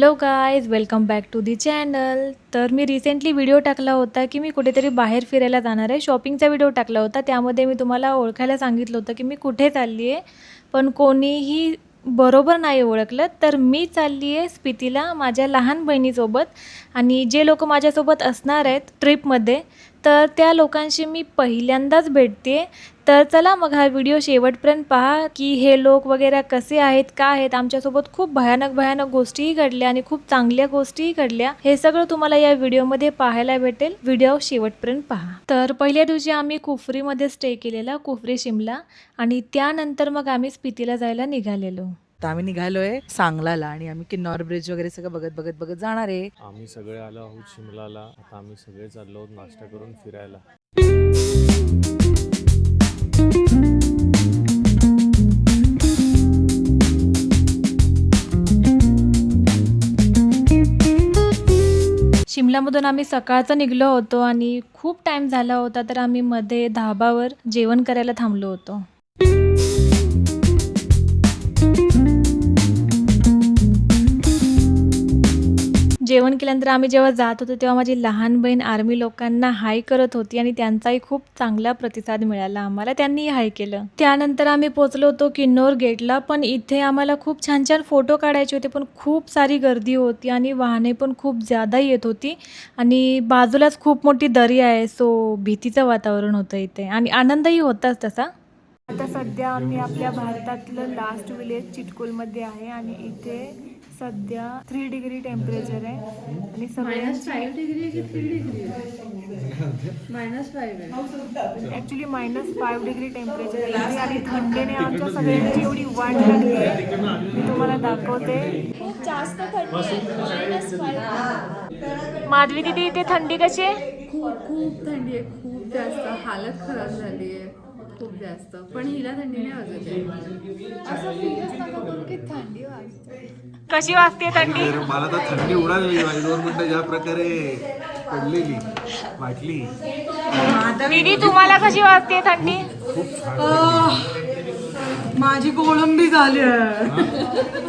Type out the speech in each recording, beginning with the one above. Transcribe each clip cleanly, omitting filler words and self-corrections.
Hello guys, welcome back to the channel. तर मी recently video टाकला होता की मी कुठेतरी बाहेर फिरायला जाणार आहे. शॉपिंगचा व्हिडिओ टाकला होता. त्यामध्ये मी तुम्हाला ओळखायला सांगितलं होतं की मी कुठे चालली आहे, पण कोणीही बरोबर नाही ओळखलं. तर मी चालली आहे स्पितीला माझ्या लहान बहिणीसोबत, आणि जे लोक माझ्यासोबत असणार आहेत ट्रिपमध्ये, तर त्या लोकांशी मी पहिल्यांदाच भेटते. तर चला मग हा व्हिडिओ शेवटपर्यंत पहा की हे लोक वगैरे कसे आहेत, का आहेत. आमच्यासोबत खूप भयानक गोष्टीही घडल्या आणि खूप चांगल्या गोष्टीही घडल्या. हे सगळं तुम्हाला या व्हिडिओमध्ये पाहायला भेटेल. व्हिडिओ शेवटपर्यंत पहा. तर पहिल्या दिवशी आम्ही कुफरीमध्ये स्टे केलेला, कुफरी शिमला, आणि त्यानंतर मग आम्ही स्पितीला जायला निघालेलो. आता आम्ही निघालोय सांगलाला आणि आम्ही किन्नौर ब्रिज वगैरे सगळं बघत जाणार आहे. आम्ही सगळे आलो आहोत शिमलाला. आता आम्ही सगळे चाललो आहोत नाश्ता करून फिरायला. शिमल्यामधून आम्ही सकाळचं निघलो होतो आणि खूप टाईम झाला होता, तर आम्ही मध्ये धाबावर जेवण करायला थांबलो होतो. जेवण केल्यानंतर आम्ही जेव्हा जात होतो तेव्हा माझी लहान बहीण आर्मी लोकांना हाय करत होती आणि त्यांचाही खूप चांगला प्रतिसाद मिळाला आम्हाला. त्यांनी हाय केलं. त्यानंतर आम्ही पोहोचलो होतो किन्नौर गेटला. पण इथे आम्हाला खूप छान छान फोटो काढायचे होते, पण खूप सारी गर्दी होती आणि वाहने पण खूप ज्यादा येत होती आणि बाजूलाच खूप मोठी दरी आहे. सो भीतीचं वातावरण होतं इथे आणि आनंदही होताच तसा. आता सध्या आम्ही आपल्या भारतातलं लास्ट विलेज चिटकुलमध्ये आहे आणि इथे सध्या 3 डिग्री टेम्परेचर आहे आणि -5 डिग्री की 3 डिग्री -5 आहे. ॲक्च्युली -5 डिग्री टेम्परेचर आहे आणि थंडीने आमच्या सगळ्यांची एवढी वाट लागली आहे. मी तुम्हाला दाखवते. खूप जास्त थंडी आहे. माधवी दीदी, इथे थंडी कशी आहे? खूप थंडी आहे, खूप जास्त हालत खराब झाली आहे, खूप जास्त. पण हिला थंडी नाही वाजत आहे. असं फीलच नका करू की थंडी वाजते. कशी वाजते थंडी? मला तर थंडी उडाली. 2 मिनिटं ज्या प्रकारे पडलेली वाटली. दीदी, तुम्हाला कशी वाजते थंडी? माझी कोळंबी झाली आहे.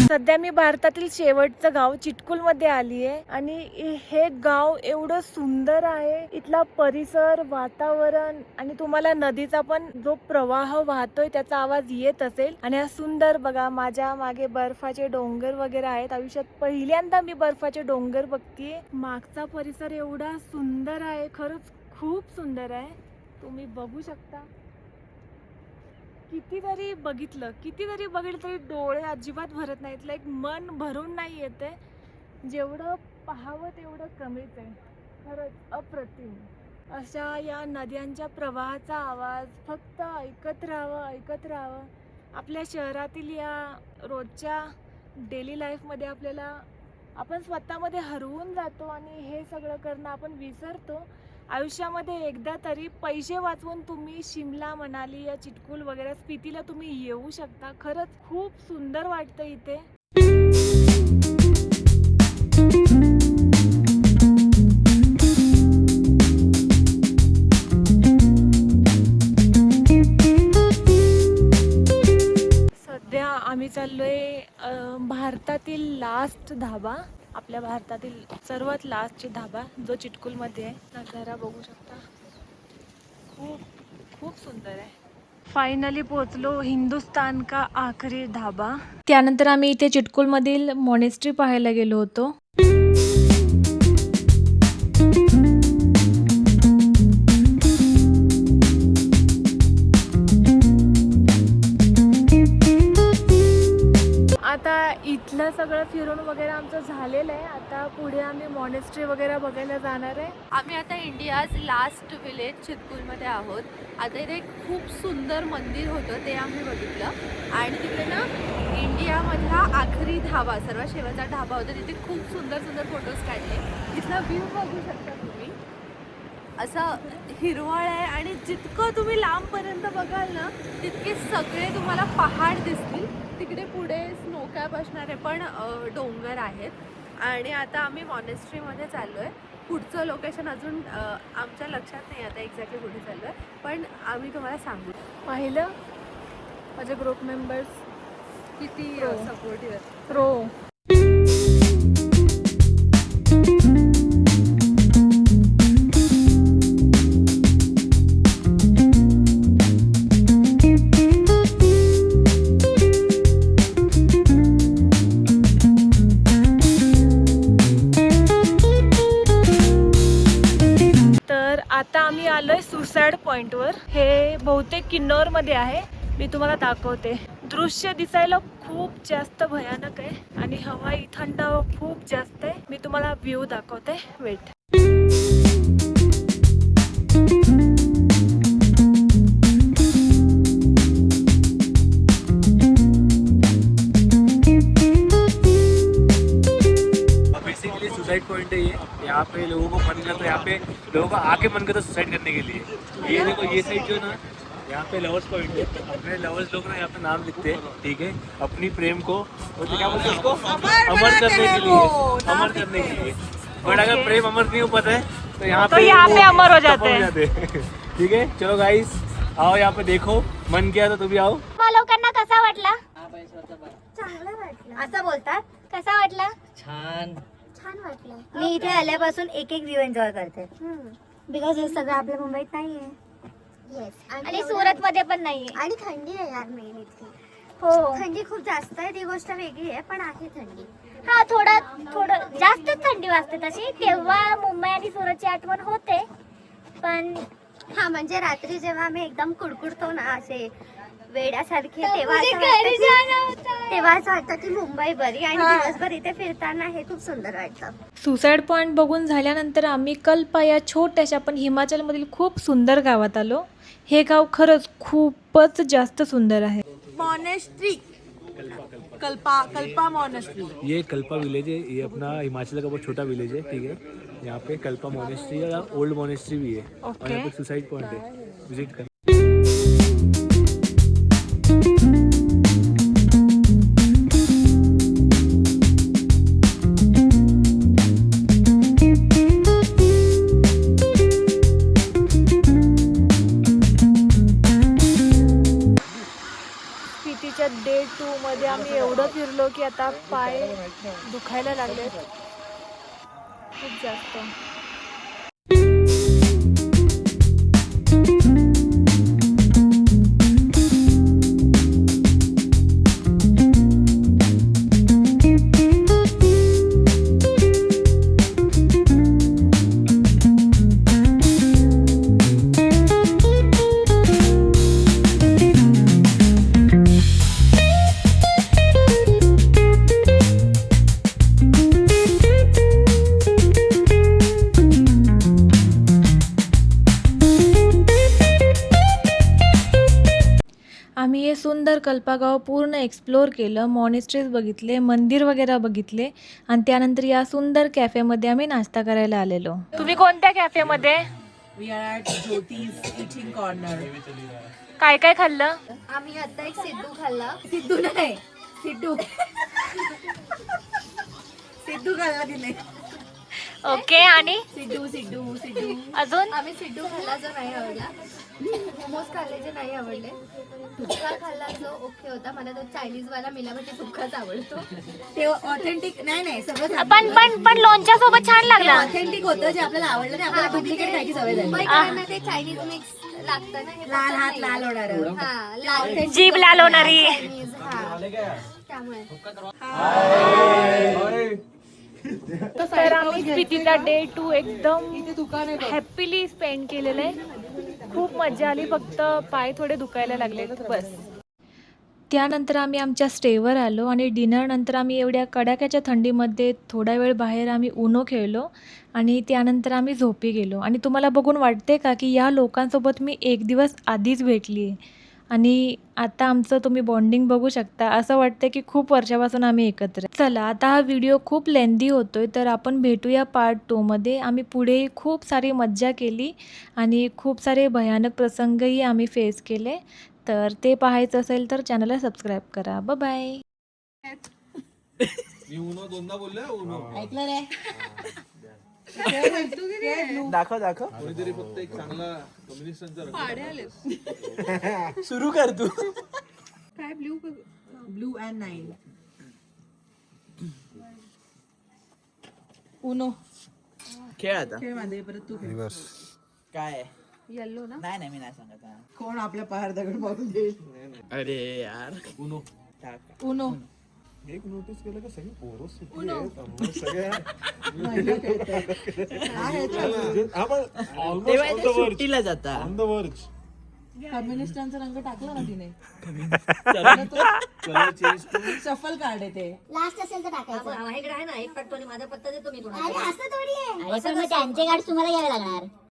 सध्या मी भारतातील शेवटचं गाव चिटकुलमध्ये आली आहे आणि हे गाव एवढं सुंदर आहे. इथला परिसर, वातावरण आणि तुम्हाला नदीचा पण जो प्रवाह वाहतोय त्याचा आवाज येत असेल. आणि हा सुंदर बघा, माझ्या मागे बर्फाचे डोंगर वगैरे आहेत. आयुष्यात पहिल्यांदा मी बर्फाचे डोंगर बघतीये. मागचा परिसर एवढा सुंदर आहे, खरंच खूप सुंदर आहे. तुम्ही बघू शकता. कितीतरी बघितलं तरी डोळे अजिबात भरत नाहीत. लाईक मन भरून नाही येते. जेवढं पाहावं तेवढं कमीच आहे. खरंच अप्रतिम. अशा या नद्यांच्या प्रवाहाचा आवाज फक्त ऐकत राहावं. आपल्या शहरातील या रोजच्या डेली लाईफमध्ये आपण स्वतःमध्ये हरवून जातो आणि हे सगळं करणं आपण विसरतो. आयुष्यामध्ये एकदा तरी पैसे वाचवून तुम्ही शिमला, मनाली या चिटकुल वगैरे स्पितीला तुम्ही येऊ शकता. खरंच खूप सुंदर वाटतं इथे. सध्या आम्ही चाललोय भारतातील लास्ट धाबा, आपल्या भारतातील सर्वात लास्टचे धाबा जो चिटकुलमध्ये आहे. नजारा बघू शकता. खूप सुंदर आहे. फायनली पोहोचलो हिंदुस्तान का आखरी धाबा. त्यानंतर आम्ही इथे चिटकुलमधील मॉनेस्ट्री पाहायला गेलो होतो. आता इथलं सगळं फिरून वगैरे आमचं झालेलं आहे. आता पुढे आम्ही मॉनेस्ट्री वगैरे बघायला जाणार आहे. आम्ही आता इंडियाज लास्ट विलेज चिटकुलमध्ये आहोत. आता इथे एक खूप सुंदर मंदिर होतं, ते आम्ही बघितलं. आणि तिकडे ना इंडियामधला आखरी धाबा, सर्वात शेवटचा ढाबा होता. तिथे खूप सुंदर फोटोज काढले. इथला व्ह्यू बघू शकता तुम्ही. असं हिरवळ आहे आणि जितकं तुम्ही लांबपर्यंत बघाल ना तितके सगळे तुम्हाला पहाड दिसतील. तिकडे पुढे स्नो कॅप असणारे पण डोंगर आहेत आणि आता आम्ही मॉनेस्ट्रीमध्ये चाललो आहे. पुढचं लोकेशन अजून आमच्या लक्षात नाही आता एक्झॅक्टली कुठे चाललो आहे, पण आम्ही तुम्हाला सांगू. पाहिलं माझे ग्रुप मेंबर्स किती सपोर्टिव्ह आहेत. प्रो. तर आता आम्ही आलोय सुसाईड पॉइंटवर. हे बहुतेक किन्नौरमध्ये आहे. मी तुम्हाला दाखवते. दृश्य दिसायला खूप जास्त भयानक आहे आणि हवाई थंड खूप जास्त आहे. मी तुम्हाला व्ह्यू दाखवते. वेट. बेसिकली सुसाइड पॉइंट है ये. यहाँ पे लोगों को मन करता है, यहाँ पे लोगों का आके मन करता है सुसाइड करने के लिए. ये देखो ये साइड जो है ना, यहाँ पे लवर्स पॉइंट है. अपने लवर्स लोग ना यहाँ पे नाम लिखते हैं, ठीक है, अपनी प्रेम को और क्या बोलते हैं उसको अमर करने के लिए, अमर करने के लिए. बट अगर प्रेम अमर नहीं हो पाता है तो यहाँ पे अमर हो जाते हैं. ठीक है, चलो गाइस आओ यहाँ पे देखो. मन किया तो तुम्ही आओ. लोकांना कसा वाटला? चांगला वाटला असं बोलतात. कसा वाटला? छान वाटलं. मी इथे आल्यापासून एक व्ह्यू एन्जॉय करते बिकॉज हे सगळं आपल्या मुंबईत नाहीये. आणि सुरत मध्ये पण नाहीये. आणि थंडी आहे यार मेन इथली. हो थंडी खूप जास्त आहे ती गोष्ट वेगळी आहे पण आहे थंडी. हा थोडं जास्तच थंडी वाजते तशी. तेव्हा मुंबई आणि सुरतची आठवण होते पण हा म्हणजे रात्री जेव्हा आम्ही एकदम कुडकुडतो ना असे वेड्यासारखे तेव्हा असं वाटतं की मुंबई बरी आणि दिवसभर इथे फिरताना हे खूप सुंदर वाटतं. सुसाईड पॉइंट बघून झाल्यानंतर आम्ही कल्पा या छोट्याशा पण हिमाचलमधील खूप सुंदर गावात आलो. हे गाव खरंच खूपच जास्त सुंदर आहे. Monastery Kalpa monastery. ये कल्पा विलेज है. ये अपना हिमाचल का बहुत छोटा विलेज है, ठीक है. यहाँ पे कल्पा मॉनेस्ट्री है, ओल्ड मॉनेस्ट्री भी है. और यहाँ पे सुसाइड पॉइंट है, विजिट कर. स्पितीच्या डे 2 मध्ये आम्ही एवढं फिरलो की आता पाय दुखायला लागले खूप जास्त. आम्ही हे सुंदर कल्पागाव पूर्ण एक्सप्लोर केलं. मॉनेस्ट्रीज बघितले, मंदिर वगैरे बघितले आणि त्यानंतर या सुंदर कॅफेमध्ये आम्ही नाश्ता करायला आलेलो. तुम्ही कोणत्या कॅफेमध्ये? We are at Jyoti's eating corner. काय काय खाल्लं? आम्ही आता एक सिद्धू खाल्ला. सिद्धू नाही सिद्धू सिद्धू खाल्ला तिने. ओके. आणि सिद्धू अजून आम्ही सिद्धू खाल्ला जो नाही आवडला. मोमोज खाल्ले जे नाही आवडले. सुक्का खाल्ला जो ओके होता. मला तो चायनीज वाला मिलावटी सुक्काच आवडतो. ते ऑथेंटिक नाही सगळं पण लोणच्या सोबत छान लागला. ऑथेंटिक होतं जे आपल्याला आवडलं नाही. आपल्याला डुप्लिकेट खायची सवय झाली. मुंबईकरांना ते चायनीज मिक्स लागतं ना. हे लाल हात लाल होणार. हा लाल जीभ लाल होणारी. चायनीज. हा त्यामुळे तर आम्ही स्पितीचा डे 2 एकदम हॅपीली स्पेंड केलेलं आहे. खूप मजा आली. फक्त पाय थोडे दुखायला लागले बस. त्यानंतर आम्ही आमच्या स्टेवर आलो आणि डिनरनंतर आम्ही एवढ्या कडाक्याच्या थंडीमध्ये थोडा वेळ बाहेर आम्ही उनो खेळलो आणि त्यानंतर आम्ही झोपी गेलो. आणि तुम्हाला बघून वाटते का की या लोकांसोबत मी एक दिवस आधीच भेटली आहे आणि आता आमचं तुम्ही बॉन्डिंग बघू शकता. असं वाटतं की खूप वर्षापासून आम्ही एकत्र आहे. चला आता हा व्हिडिओ खूप लेंदी होतोय, तर आपण भेटूया पार्ट 2 मध्ये. आम्ही पुढे खूप सारी मज्जा केली आणि खूप सारे भयानक प्रसंगही आम्ही फेस केले. तर ते पाहायचं असेल तर चॅनलला सबस्क्राईब करा. Bye bye. मी उनो दोनदा बोललोय उनो ऐकलं रे कोणीतरी फक्त एक चांगला कम्युनिस्टांचा रंग पाडे आले सुरू कर तू. काय ब्लू अँड 9 उनो खेळ आता खेळ माझे परत तू खेळ. काय येल्लो ना नाही नाही मी नाही सांगत हा. कोण आपल्या पहार दगड पाहून देईल. अरे यार उनो उनो एक नोटीस केलं का सगळी पोरं सुटली आहेत आम्हाला सगळ्या सुट्टीला जाता ऑन द वर्ज कम्युनिस्टांचा रंग टाकला ना तिने कलर चेंज टू सफल कार्ड आहे ते. लास्ट असेल तर टाकायचं. माझ्याकडे आहे ना एक पटतो आणि माझा पत्ता देतो मी अरे असं थोडी आहे. पण मग त्यांचे कार्ड तुम्हाला घ्यावे लागणार.